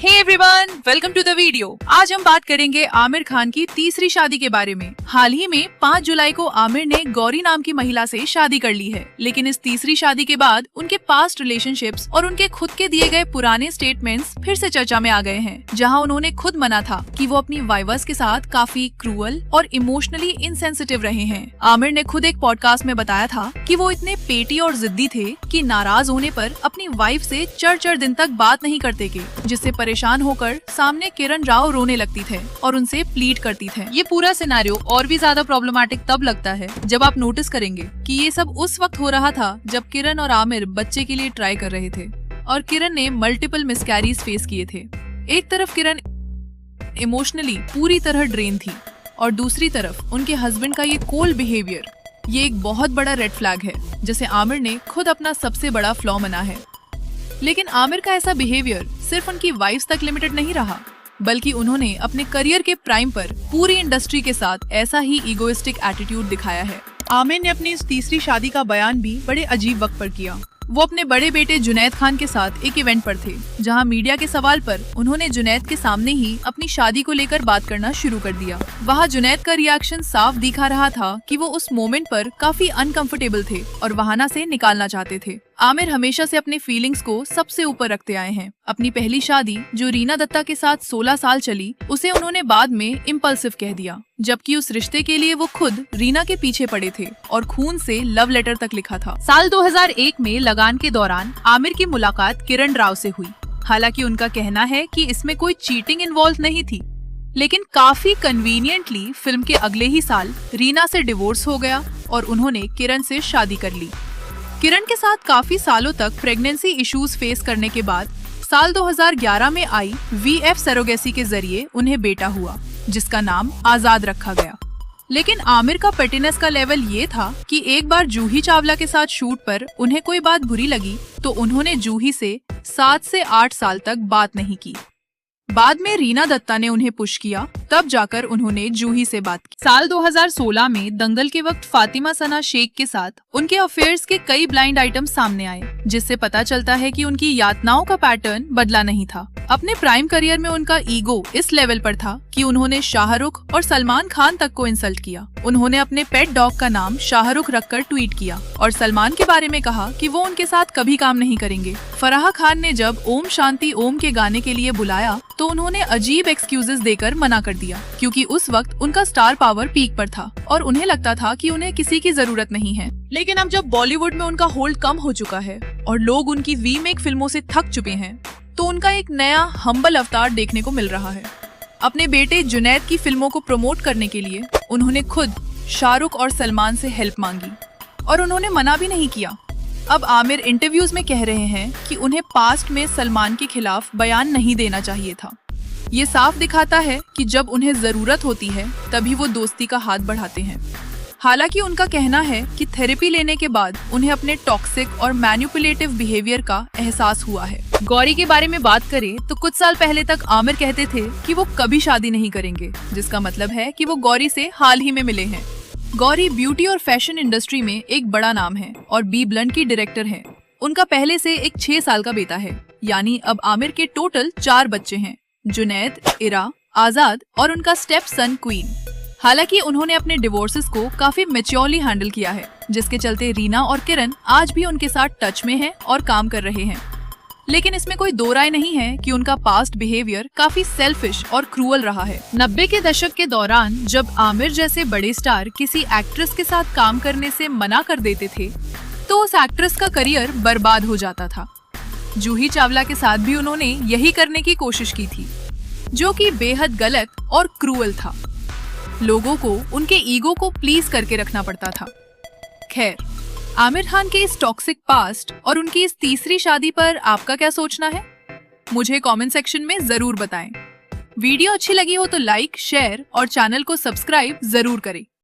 Hey everyone, welcome to the video. आज हम बात करेंगे आमिर खान की तीसरी शादी के बारे में। हाल ही में 5 जुलाई को आमिर ने गौरी नाम की महिला से शादी कर ली है, लेकिन इस तीसरी शादी के बाद उनके पास्ट रिलेशनशिप्स और उनके खुद के दिए गए पुराने स्टेटमेंट्स फिर से चर्चा में आ गए हैं, जहां उन्होंने खुद माना था कि वो अपनी वाइव्स के साथ काफी क्रूअल और इमोशनली इनसेंसिटिव रहे हैं। आमिर ने खुद एक पॉडकास्ट में बताया था कि वो इतने पेटी और जिद्दी थे कि नाराज होने पर अपनी वाइफ से 4 दिन तक बात नहीं करते के, जिससे परेशान होकर सामने किरण राव रोने लगती थे और उनसे प्लीड करती थे। ये पूरा सिनेरियो और भी ज्यादा प्रॉब्लमैटिक तब लगता है जब आप नोटिस करेंगे कि ये सब उस वक्त हो रहा था जब किरण और आमिर बच्चे के लिए ट्राई कर रहे थे और किरण ने मल्टीपल मिसकैरीज फेस किए थे। एक तरफ किरण इमोशनली पूरी तरह ड्रेन थी और दूसरी तरफ उनके हस्बैंड का ये कोल्ड बिहेवियर, ये एक बहुत बड़ा रेड फ्लैग है, जिसे आमिर ने खुद अपना सबसे बड़ा फ्लॉ माना है। लेकिन आमिर का ऐसा बिहेवियर सिर्फ उनकी वाइफ्स तक लिमिटेड नहीं रहा, बल्कि उन्होंने अपने करियर के प्राइम पर पूरी इंडस्ट्री के साथ ऐसा ही इगोइस्टिक एटीट्यूड दिखाया है। आमिर ने अपनी इस तीसरी शादी का बयान भी बड़े अजीब वक्त पर किया। वो अपने बड़े बेटे जुनैद खान के साथ एक इवेंट पर थे, जहां मीडिया के सवाल पर उन्होंने जुनैद के सामने ही अपनी शादी को लेकर बात करना शुरू कर दिया। वहां जुनैद का रिएक्शन साफ दिखा रहा था कि वो उस मोमेंट पर काफी अनकंफर्टेबल थे और बहाना से निकालना चाहते थे। आमिर हमेशा से अपने फीलिंग्स को सबसे ऊपर रखते आए हैं। अपनी पहली शादी जो रीना दत्ता के साथ 16 साल चली, उसे उन्होंने बाद में इम्पल्सिव कह दिया, जबकि उस रिश्ते के लिए वो खुद रीना के पीछे पड़े थे और खून से लव लेटर तक लिखा था। साल 2001 में लगान के दौरान आमिर की मुलाकात किरण राव से हुई। हालांकि उनका कहना है कि इसमें कोई चीटिंग इन्वॉल्व नहीं थी, लेकिन काफी कन्वीनियंटली फिल्म के अगले ही साल रीना से डिवोर्स हो गया और उन्होंने किरण से शादी कर ली। किरण के साथ काफी सालों तक प्रेगनेंसी इश्यूज फेस करने के बाद साल 2011 में आई वीएफ सरोगेसी के जरिए उन्हें बेटा हुआ, जिसका नाम आजाद रखा गया। लेकिन आमिर का पेटिनेस का लेवल ये था कि एक बार जूही चावला के साथ शूट पर उन्हें कोई बात बुरी लगी तो उन्होंने जूही से 7 से 8 साल तक बात नहीं की। बाद में रीना दत्ता ने उन्हें पुश किया, तब जाकर उन्होंने जूही से बात की। साल 2016 में दंगल के वक्त फातिमा सना शेख के साथ उनके अफेयर्स के कई ब्लाइंड आइटम सामने आए, जिससे पता चलता है कि उनकी यातनाओं का पैटर्न बदला नहीं था। अपने प्राइम करियर में उनका ईगो इस लेवल पर था कि उन्होंने शाहरुख और सलमान खान तक को इंसल्ट किया। उन्होंने अपने पेट डॉग का नाम शाहरुख रखकर ट्वीट किया और सलमान के बारे में कहा कि वो उनके साथ कभी काम नहीं करेंगे। फराह खान ने जब ओम शांति ओम के गाने के लिए बुलाया तो उन्होंने अजीब एक्सक्यूजेस देकर मना कर दिया, क्योंकि उस वक्त उनका स्टार पावर पीक पर था और उन्हें लगता था कि उन्हें किसी की जरूरत नहीं है। लेकिन अब जब बॉलीवुड में उनका होल्ड कम हो चुका है और लोग उनकी रीमेक फिल्मों से थक चुके हैं, तो उनका एक नया हम्बल अवतार देखने को मिल रहा है। अपने बेटे जुनैद की फिल्मों को प्रमोट करने के लिए उन्होंने खुद शाहरुख और सलमान से हेल्प मांगी और उन्होंने मना भी नहीं किया। अब आमिर इंटरव्यूज में कह रहे हैं कि उन्हें पास्ट में सलमान के खिलाफ बयान नहीं देना चाहिए था। ये साफ दिखाता है कि जब उन्हें जरूरत होती है तभी वो दोस्ती का हाथ बढ़ाते हैं। हालांकि उनका कहना है कि थेरेपी लेने के बाद उन्हें अपने टॉक्सिक और मैनिपुलेटिव बिहेवियर का एहसास हुआ है। गौरी के बारे में बात करें तो कुछ साल पहले तक आमिर कहते थे कि वो कभी शादी नहीं करेंगे, जिसका मतलब है कि वो गौरी से हाल ही में मिले हैं। गौरी ब्यूटी और फैशन इंडस्ट्री में एक बड़ा नाम है और बी ब्लंट की डायरेक्टर हैं। उनका पहले से एक 6 साल का बेटा है, यानी अब आमिर के टोटल 4 बच्चे हैं, जुनैद, इरा, आजाद और उनका स्टेप सन क्वीन। हालांकि उन्होंने अपने डिवोर्सेस को काफी मैच्योरली हैंडल किया है, जिसके चलते रीना और किरण आज भी उनके साथ टच में हैं और काम कर रहे हैं। लेकिन इसमें कोई दो राय नहीं है कि उनका पास्ट बिहेवियर काफी सेल्फिश और क्रूअल रहा है। 90 के दशक के दौरान जब आमिर जैसे बड़े स्टार किसी एक्ट्रेस के साथ काम करने से मना कर देते थे तो उस एक्ट्रेस का करियर बर्बाद हो जाता था। जूही चावला के साथ भी उन्होंने यही करने की कोशिश की थी, जो कि बेहद गलत और क्रूअल था। लोगों को उनके ईगो को प्लीज करके रखना पड़ता था। खैर, आमिर खान के इस टॉक्सिक पास्ट और उनकी इस तीसरी शादी पर आपका क्या सोचना है? मुझे कमेंट सेक्शन में जरूर बताएं। वीडियो अच्छी लगी हो तो लाइक, शेयर और चैनल को सब्सक्राइब जरूर करें।